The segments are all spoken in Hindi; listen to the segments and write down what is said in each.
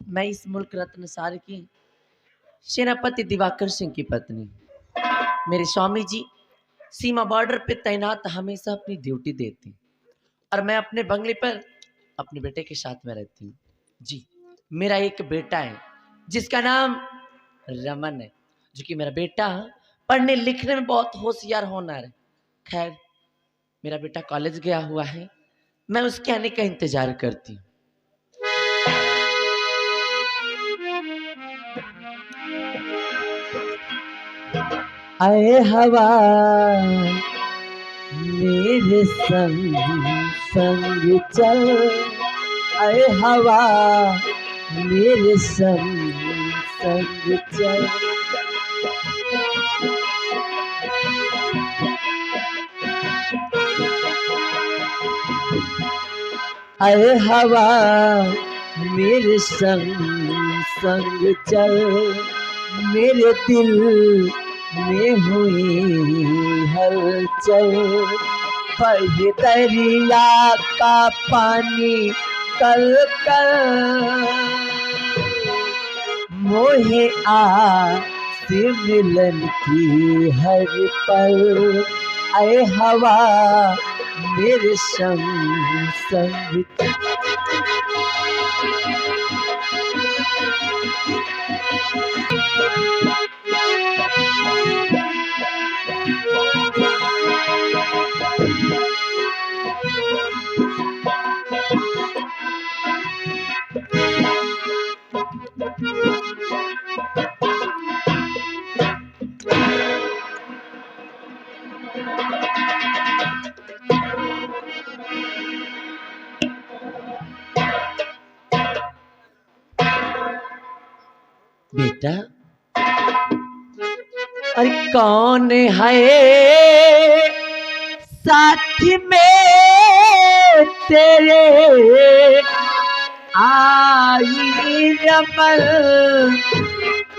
मैं इस मुल्क रत्न सार की सेनापति दिवाकर सिंह की पत्नी, मेरे स्वामी जी सीमा बॉर्डर पे तैनात हमेशा अपनी ड्यूटी देती और मैं अपने बंगले पर अपने बेटे के साथ में रहती हूँ। जी, मेरा एक बेटा है जिसका नाम रमन है, जो कि मेरा बेटा पढ़ने लिखने में बहुत होशियार होनहार है। खैर, मेरा बेटा कॉलेज गया हुआ है, मैं उसके आने का इंतजार करती हूँ। आए हवा मेरे संग संग चल, आए हवा मेरे संग संग चल। आए हवा मेरे संग संग चल, मेरे दिल में हुई हलचल। बहे दरिया का पानी कल कल, मोहे आस मिलन की हर पल। आए हवा मेरे संग संग। बेटा, अरे कौन है साथी में तेरे आई रमन,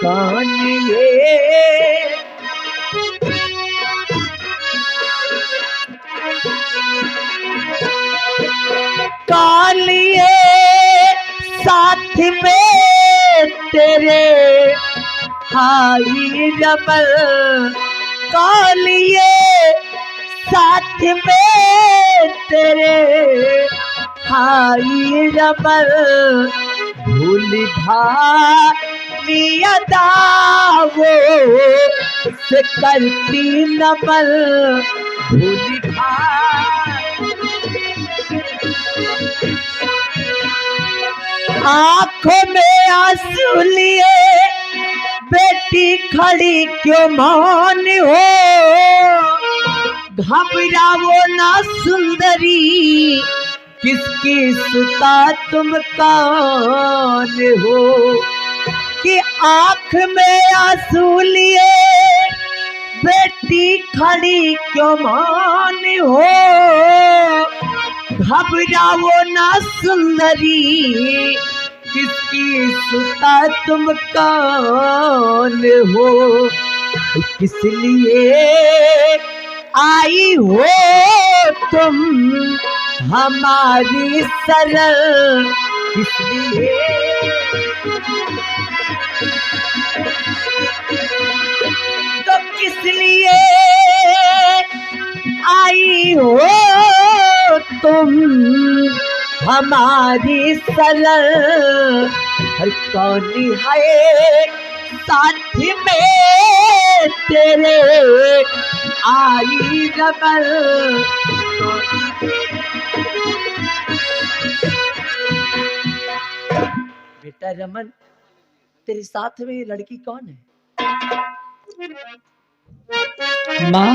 कौन ये कौन ये साथ में तेरे हाई रमन, कौन ये साथ में तेरे हाई रमन। भूल भाली अदा वो से करती नमन, भूल आंखों में आंसू लिए बेटी खड़ी क्यों मौन हो, घबराओ ना सुंदरी किसकी सुता तुम कौन हो। कि आंख में आंसू लिए बेटी खड़ी क्यों मौन हो, घबराओ ना सुंदरी किसकी सुता तुम कौन हो। किस लिए आई हो तुम हमारी सरल, किस लिए तो किस लिए आई हो तुम हमारी सरल। हर कौन है साथ में तेरे आई रमन। बेटा रमन, तेरे साथ में ये लड़की कौन है? माँ,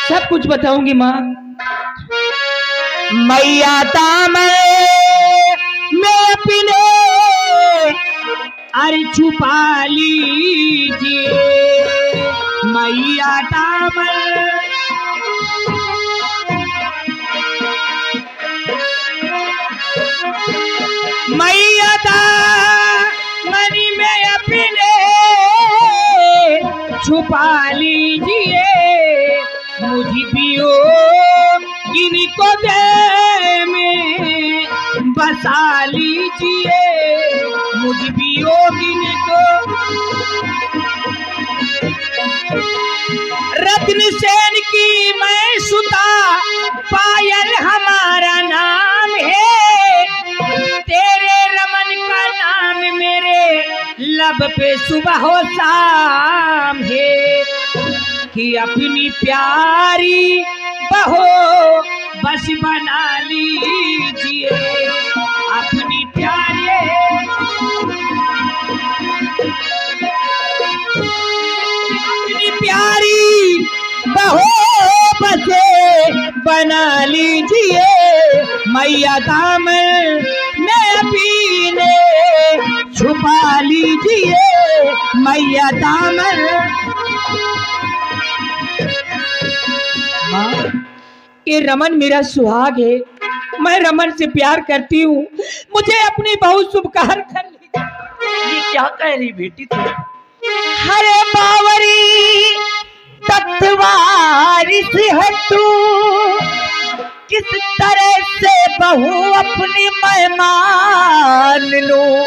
सब कुछ बताऊंगी माँ। मैया दामन में अपने अरे छुपा लीजिए मैया दामन, मैया दामन में अपने छुपा लीजिए, मुझे पियो इनको दे में बसा लीजिए। मुझ वियोगिनी को। रत्न सेन की मैं सुता, पायल हमारा नाम है, तेरे रमन का नाम मेरे लब पे सुबह हो शाम है, कि अपनी प्यारी बहो बस बना लीजिए, अपनी प्यारी प्यारी बहो बसे बना लीजिए, मैया दामन में अपने छुपा लीजिए, मैया दामन। माँ, ये रमन मेरा सुहाग है, मैं रमन से प्यार करती हूँ, मुझे अपनी बहू स्वीकार कर लीजिए। ये क्या कह रही बेटी तू? हरे बावरी तत्वारिस है तू, किस तरह से बहू अपनी मेहमान लूं,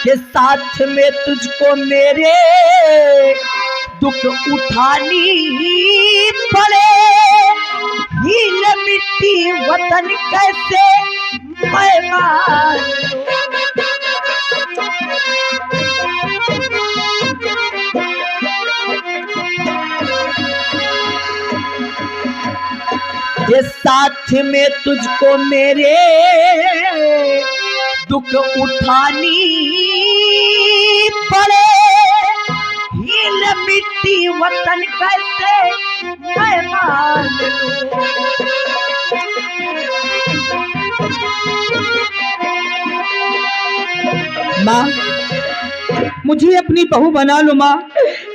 के साथ में तुझको मेरे दुख उठानी पड़े, हील मिट्टी वतन कैसे मैं मान लूं। ये साथ में तुझको मेरे दुख उठानी पड़े, हील मिट्टी वतन कैसे मैं मान लूं। माँ, मुझे अपनी बहू बना लो माँ,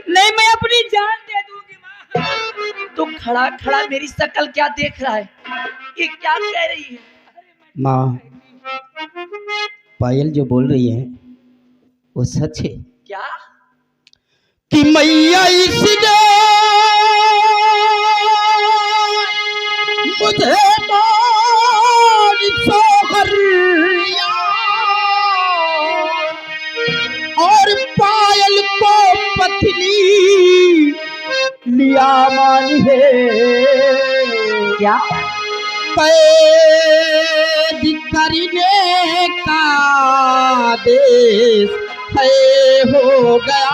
नहीं मैं अपनी जान दे दूंगी माँ। तू खड़ा खड़ा मेरी शक्ल क्या देख रहा है? ये क्या कह रही है? माँ, पायल जो बोल रही है वो सच है क्या? कि मैया इसने मुझे मान सोहर लिया, और पायल को पत्नी लिया मान है, क्या? कैद करने का आदेश है हो गया।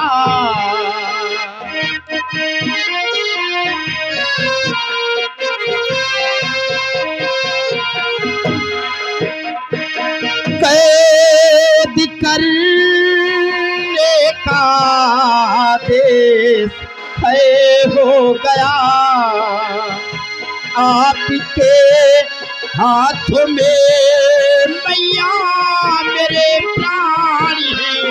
कैद करने का आदेश है हो गया, आपके हाथों में मैया मेरे प्राण हैं।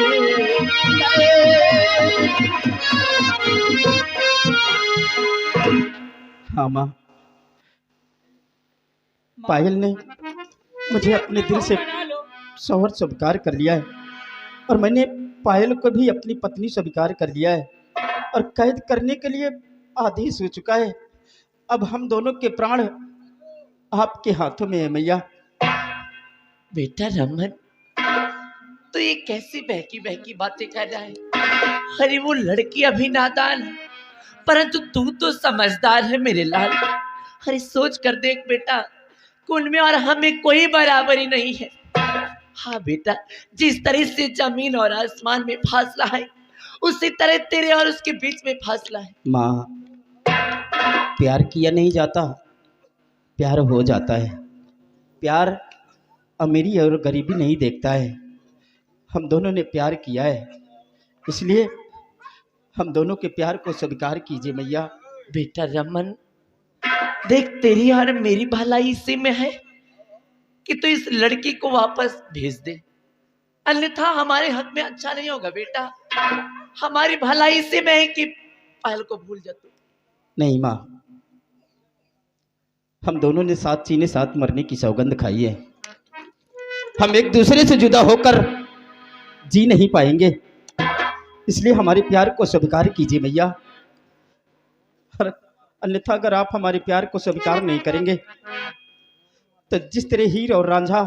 हाँ माँ, पायल ने मुझे अपने दिल से शौहर स्वीकार कर लिया है, और मैंने पायल को भी अपनी पत्नी स्वीकार कर लिया है, और कैद करने के लिए आदेश हो चुका है। अब हम दोनों के प्राण आपके हाथों में है मैया। बेटा रमन, तो ये कैसी बहकी बहकी बातें कर रहा है? अरे वो लड़की अभी नादान है, परंतु तू तो समझदार है मेरे लाल। अरे सोच कर देख बेटा, उनमें और हमें कोई बराबरी नहीं है। हाँ बेटा, जिस तरह से जमीन और आसमान में फासला है, उसी तरह तेरे और उसके बीच में फासला है। माँ, प्यार किया नहीं जाता, प्यार हो जाता है। प्यार अमीरी और गरीबी नहीं देखता है। हम दोनों ने प्यार किया है, इसलिए हम दोनों के प्यार को स्वीकार कीजिए मैया। बेटा रमन, देख तेरी और मेरी भलाई इसी में है कि तू इस लड़की को वापस भेज दे, अन्यथा हमारे हक में अच्छा नहीं होगा बेटा। हमारी भलाई इसी में है कि पायल को भूल जा तू। नहीं माँ, हम दोनों ने साथ सीने साथ मरने की सौगंध खाई है। हम एक दूसरे से जुदा होकर जी नहीं पाएंगे, इसलिए हमारे प्यार को स्वीकार कीजिए मैया। अन्यथा अगर आप हमारे प्यार को स्वीकार नहीं करेंगे तो जिस तरह हीर और रांझा,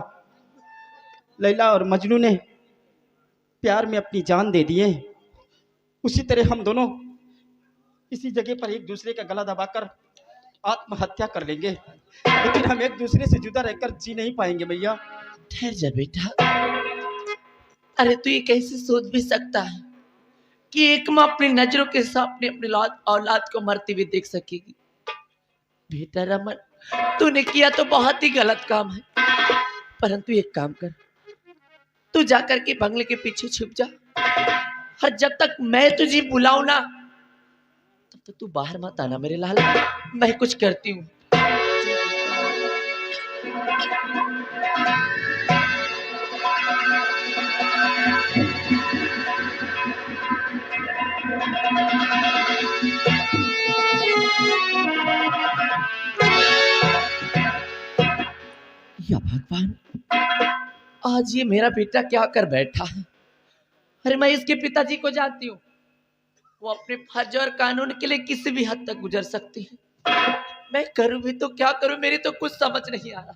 लैला और मजनू ने प्यार में अपनी जान दे दिए, उसी तरह हम दोनों इसी जगह पर एक दूसरे का गला दबाकर आत्महत्या कर लेंगे, लेकिन हम एक दूसरे से जुदा रहकर जी नहीं पाएंगे भैया। ठहर जा बेटा। अरे तू ये कैसे सोच भी सकता है कि एक माँ अपनी नजरों के सामने अपने औलाद को मरती हुई देख सकेगी? बेटा रमन, तूने किया तो बहुत ही गलत काम है, परंतु एक काम कर, तू जाकर के बंगले के पीछे छुप जा, और जब तक मैं तुझे बुलाऊं ना तब तक तू बाहर मत आना मेरे लाला, मैं कुछ करती हूँ। या भगवान, आज ये मेरा बेटा क्या कर बैठा है? अरे मैं इसके पिताजी को जानती हूँ, वो अपने फर्ज और कानून के लिए किसी भी हद तक गुजर सकती है। मैं करूँ भी तो क्या करूँ, मेरी तो कुछ समझ नहीं आ रहा।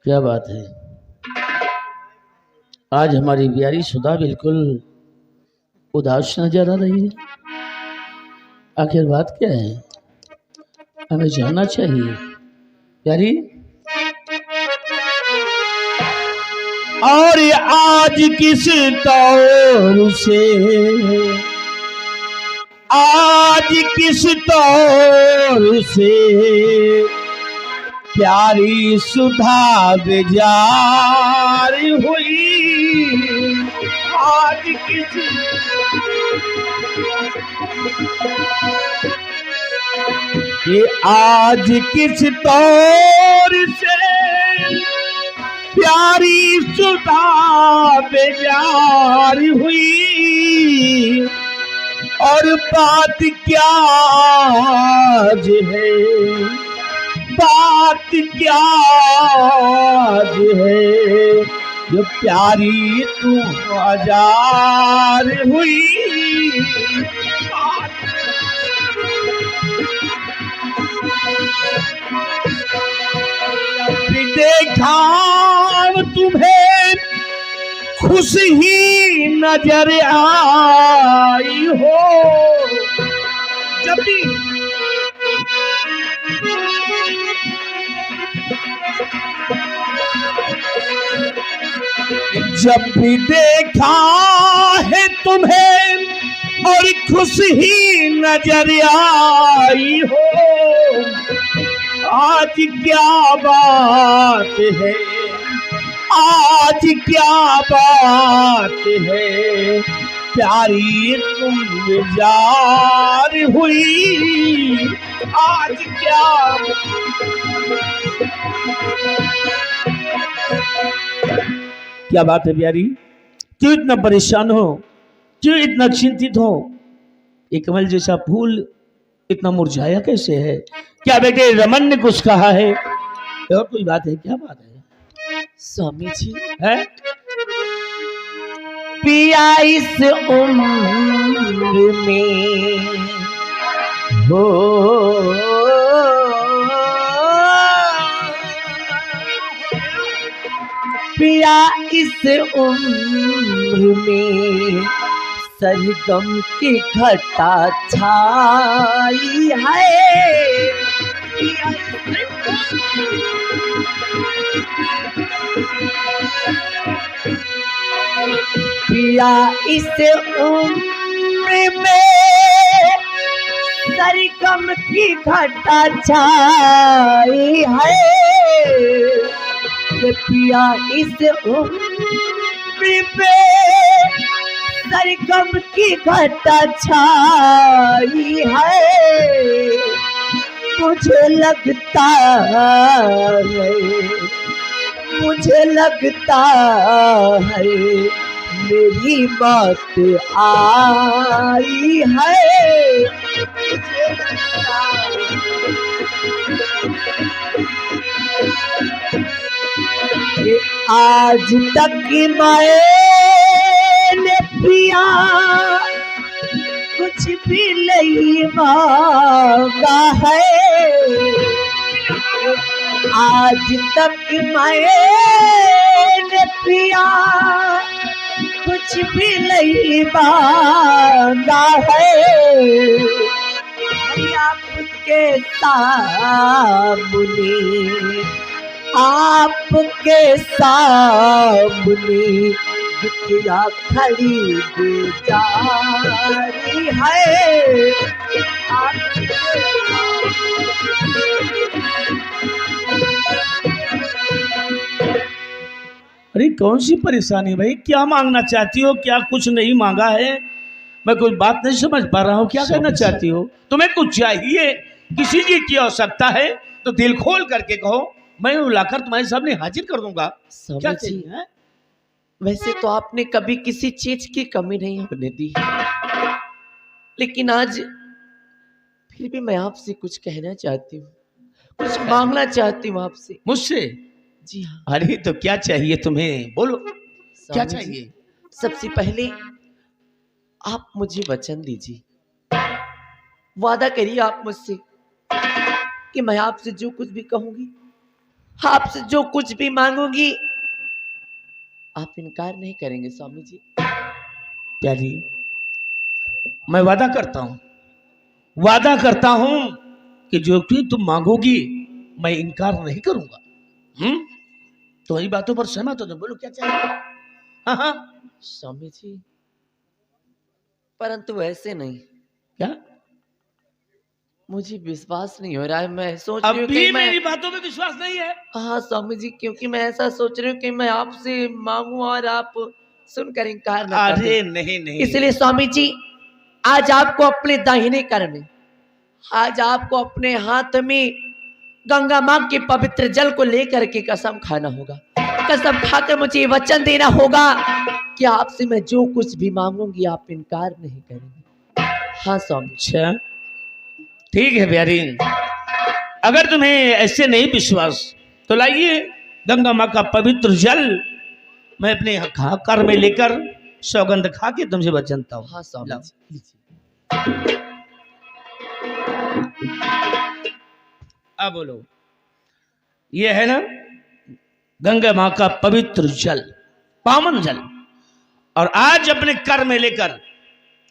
क्या बात है, आज हमारी प्यारी सुधा बिल्कुल उदास नजर आ रही है। आखिर बात क्या है, हमें जानना चाहिए। प्यारी, और आज किस तौर से, आज किस तौर से प्यारी सुधा बेजार हुई, आज किस, ये आज किस तौर से प्यारी सुधा बेजार हुई, और बात क्या आज है, बात क्या आज है, जो प्यारी तू हजार हुई। देखा तुम्हें खुश ही नजर आई हो, जब भी जब भी देखा है तुम्हें और खुश ही नजर आई हो, आज क्या बात है, आज क्या बात है, प्यारी तुम बेजार हुई, आज क्या, क्या बात है प्यारी, क्यों इतना परेशान हो, क्यों इतना चिंतित हो? एक कमल जैसा फूल इतना मुरझाया कैसे है? क्या बेटे रमन ने कुछ कहा है और कोई बात है? क्या बात है स्वामी जी? है पिया इस उम्र में हो, पिया इस उम्र में सरगम की घटा छाई है, पिया इस उम्र में सरगम की घटा छाई है, पिया इस उम्र में सरगम की घटा छाई है, मुझे लगता है, मुझे लगता है मेरी बात आई है। कि आज तक मैंने पिया कुछ भी नहीं मांगा है। आज तक मैंने पिया कुछ भी नहीं मांगा है। आपके सामने दुखिया खड़ी गुजारी है। अरे कौन सी परेशानी भाई, क्या मांगना चाहती हो? क्या कुछ नहीं मांगा है? मैं कोई बात नहीं समझ पा रहा हूँ। क्या कहना चाहती हो? तुम्हें कुछ चाहिए, किसी चीज की आवश्यकता है तो दिल खोल करके कहो, मैं लाकर तुम्हारे सामने हाजिर कर दूंगा। क्या चाहिए है? वैसे तो आपने कभी किसी चीज की कमी नहीं होने दी, लेकिन आज फिर भी मैं आपसे कुछ कहना चाहती हूँ, कुछ मांगना चाहती हूँ आपसे। मुझसे? जी हाँ। अरे तो क्या चाहिए तुम्हें, बोलो क्या स्वामी जी, चाहिए? सबसे पहले आप मुझे वचन दीजिए, वादा करिए आप मुझसे कि मैं आपसे जो कुछ भी कहूंगी, आपसे जो कुछ भी मांगूंगी, आप इनकार नहीं करेंगे स्वामी जी। प्यारी, मैं वादा करता हूं कि जो भी तुम मांगोगी मैं इनकार नहीं करूंगा। तुम्हारी बातों पर सहमत हो तो बोलो क्या चाहिए? हाँ हाँ स्वामी जी, परंतु ऐसे नहीं, क्या? मुझे विश्वास नहीं हो रहा है। मैं सोच रही हूँ अभी कि मेरी बातों में विश्वास नहीं है? हाँ स्वामी जी, क्योंकि मैं ऐसा सोच रही हूँ कि मैं आपसे मांगू और आप सुनकर इनकार ना कर अरे दें। नहीं, इसलिए स्वामी जी, आज आपको अपने दाहिने कर में, आज आपको अपने हाथ में गंगा माँ के पवित्र जल को लेकर के कसम खाना होगा। कसम खाकर मुझे ये वचन देना होगा कि आपसे मैं जो कुछ भी मांगूंगी आप इनकार नहीं करेंगे। हाँ स्वामी। अच्छा ठीक है प्यारी, अगर तुम्हें ऐसे नहीं विश्वास तो लाइए गंगा माँ का पवित्र जल, मैं अपने कर में लेकर सौगंध खा के तुमसे वचनता हूँ। हाँ स्वामी जी, लीजिए। अब बोलो, ये है ना गंगा माँ का पवित्र जल, पावन जल, और आज अपने कर में लेकर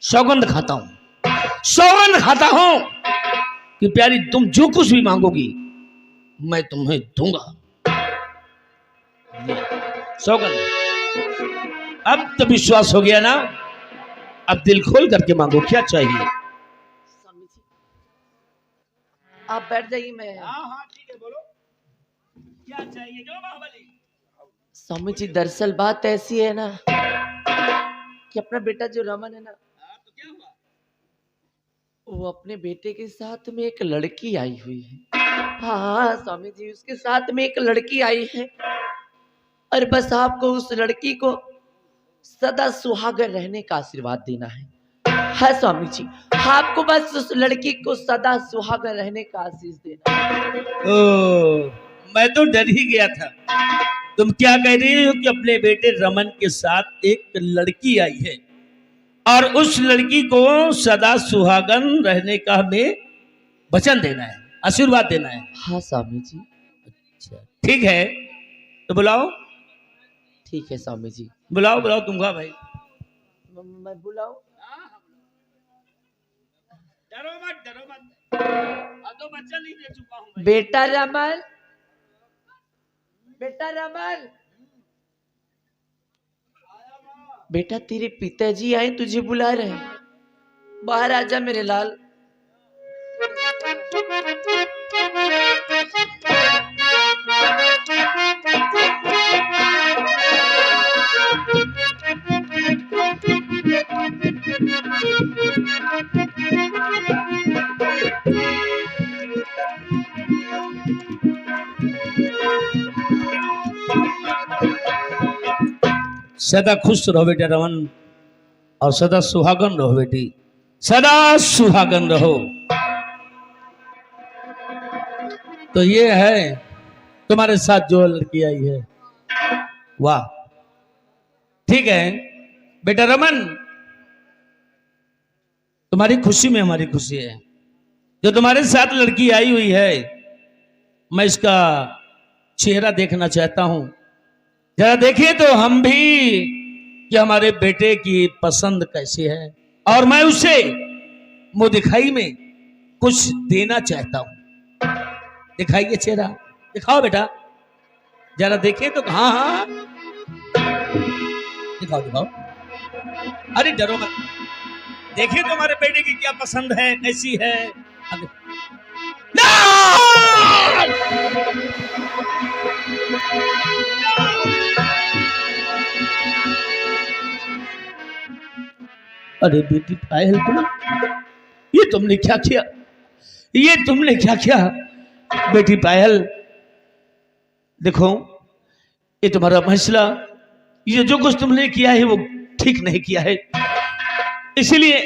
सौगंध खाता हूं कि प्यारी तुम जो कुछ भी मांगोगी मैं तुम्हें दूंगा। सौगंध। अब तो विश्वास हो गया ना? अब दिल खोल करके मांगो, क्या चाहिए? स्वामी जी, आप बैठ जाइए। मैं हाँ ठीक है, बोलो क्या चाहिए? जो बाहुबली। स्वामी जी, दरअसल बात ऐसी है ना कि अपना बेटा जो रमन है ना, तो क्या हुआ? वो अपने बेटे के साथ में एक लड़की आई हुई है। हाँ स्वामी जी, उसके साथ में एक लड़की आई है, और बस आपको उस लड़की को सदा सुहागर रहने का आशीर्वाद देना है। हाँ स्वामी जी, आपको बस उस लड़की को सदा सुहागर रहने का आशीष देना है। ओ, मैं तो डर ही गया था। तुम क्या कह रही हो कि अपने बेटे रमन के साथ एक लड़की आई है और उस लड़की को सदा सुहागन रहने का हमें वचन देना है, आशीर्वाद देना है? हाँ स्वामी जी। अच्छा ठीक है, तो बुलाओ। ठीक है स्वामी जी। बुलाओ तुमका भाई। मैं बुलाऊं? डरो मत तो बच्चा नहीं दे चुका हूं। बेटा रमन, बेटा रमन, बेटा तेरे पिताजी आए तुझे बुला रहे हैं, बाहर आजा मेरे लाल। सदा खुश रहो बेटा रमन, और सदा सुहागन रहो बेटी, सदा सुहागन रहो। तो ये है तुम्हारे साथ जो लड़की आई है, वाह, ठीक है बेटा रमन, तुम्हारी खुशी में हमारी खुशी है। जो तुम्हारे साथ लड़की आई हुई है, मैं इसका चेहरा देखना चाहता हूं, जरा देखिए तो हम भी कि हमारे बेटे की पसंद कैसी है, और मैं उसे मुंह दिखाई में कुछ देना चाहता हूं। दिखाइए चेहरा, दिखाओ बेटा, जरा देखिए तो। हाँ हाँ, दिखाओ दिखाओ, अरे डरो मत, देखिए तो हमारे बेटे की क्या पसंद है, कैसी है। अरे बेटी पायल, ये तुमने क्या किया, ये तुमने क्या किया बेटी पायल। देखो ये तुम्हारा फैसला, ये जो कुछ तुमने किया है वो ठीक नहीं किया है, इसलिए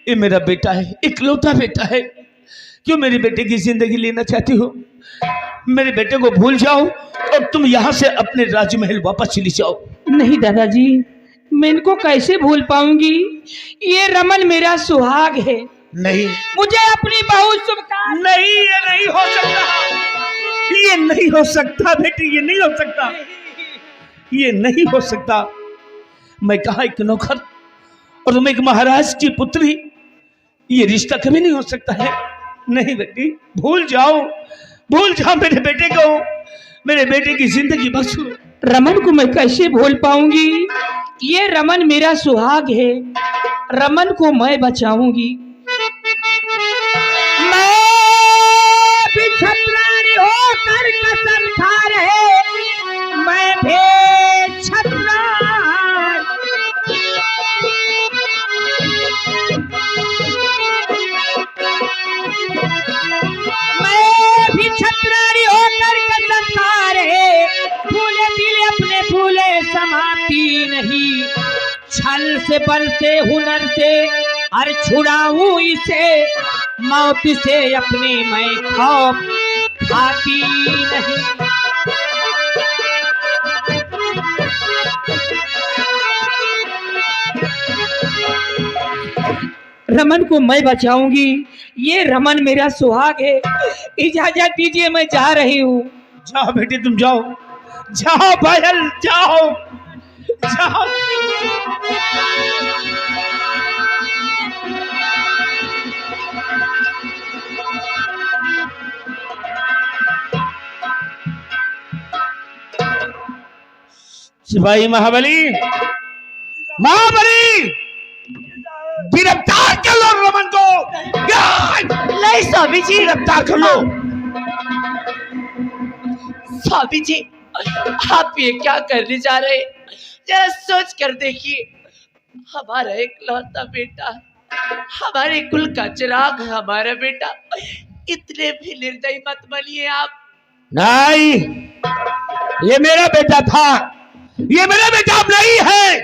ये मेरा बेटा है, इकलौता बेटा है। क्यों मेरे बेटे की जिंदगी लेना चाहती हो? मेरे बेटे को भूल जाओ और तुम यहाँ से अपने राजमहल वापस चली जाओ। नहीं दादाजी, मैं इनको कैसे भूल पाऊंगी? ये रमन मेरा सुहाग है। नहीं, मुझे अपनी बहू शुभकामना। नहीं, ये नहीं हो सकता, ये नहीं हो सकता बेटी, ये नहीं हो सकता, ये नहीं हो सकता। मैं कहा एक नौकर और तुम एक महाराज की पुत्री, ये रिश्ता कभी नहीं हो सकता है। नहीं बेटी, भूल जाओ, भूल जाओ मेरे बेटे को, मेरे बेटे की जिंदगी बख्शो। रमन को मैं कैसे भूल पाऊंगी? ये रमन मेरा सुहाग है, रमन को मैं बचाऊंगी। मैं भी छत्रारी होकर कसम खा रहे, मैं भी छत्रार। मैं भी छत्रारी होकर कसम खा रहे, फूले दिल अपने फूले समाती नहीं। छल से बल से हुनर से हर छुड़ाऊं इसे, मौत से अपने मैं खौफ खाती नहीं। रमन को मैं बचाऊंगी, ये रमन मेरा सुहाग है। इजाजत दीजिए, मैं जा रही हूँ। जाओ बेटी, तुम जाओ, जाओ पायल, जाओ जाओ। सिपाही महाबली, महाबली, गिरफ्तार कर लो रमन को। नहीं स्वामी जी, गिरफ्तार कर लो। स्वामी जी, आप ये क्या करने जा रहे हैं? जरा सोच कर देखिए, हमारा इकलौता बेटा, हमारे कुल का चिराग, हमारा बेटा, इतने भी निर्दयी मत बनिए आप। नहीं, ये मेरा बेटा था, ये मेरा बेटा अब नहीं है,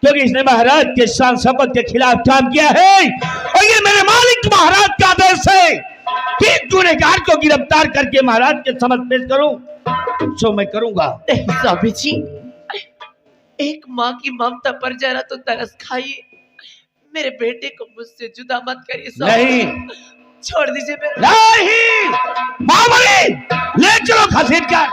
क्योंकि इसने महाराज के शान शपथ के खिलाफ काम किया है, और ये मेरे मालिक महाराज का आदेश है कि गुनहगार को गिरफ्तार करके महाराज के समक्ष पेश करूं, जो मैं करूंगा। नहीं स्वामी जी, एक माँ की ममता पर जरा तो तरस खाइए, मेरे बेटे को मुझसे जुदा मत करिए स्वामी। नहीं, छोड़ दीजिए मेरे। नहीं, महाबली, ले चलो खसीट कर।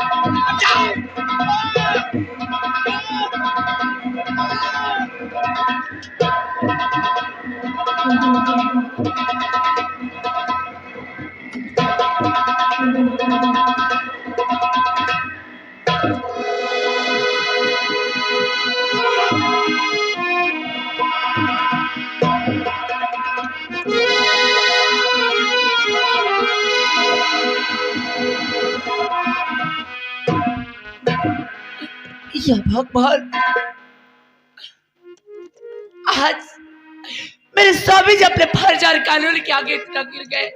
या भगवान, आज मेरे स्वामी जी अपने फर्ज और कानून के आगे इतना गिर गए।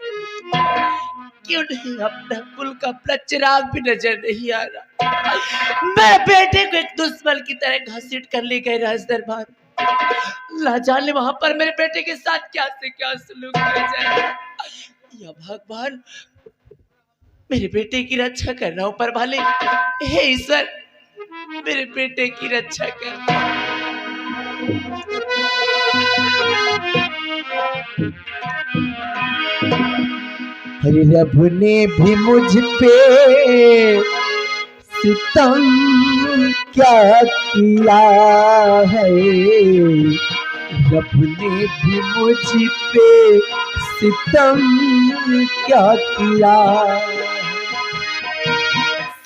क्यों नहीं अपना कुल का अपना चिराग भी नजर नहीं आ रहा। मैं बेटे को एक दुश्मन की तरह घसीट कर ले गए राज दरबार। ना जाने वहां पर मेरे बेटे के साथ क्या से क्या सलूक किया जाए। या भगवान मेरे बेटे की रक्षा करना ऊपर वाले, हे ईश्वर मेरे बेटे की रक्षा कर। हरि रब ने भी मुझ पे सितम क्या किया है, रब ने भी मुझ पे सितम क्या किया।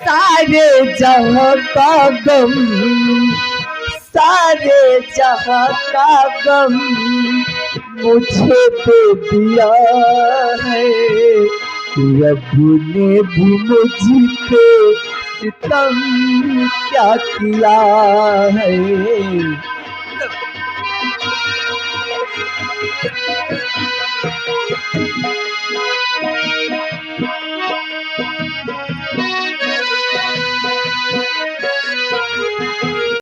सारे जहां का गम, सारे जहां का गम मुझे दे दिया है, रब ने भी मुझ पे सितम क्या किया है।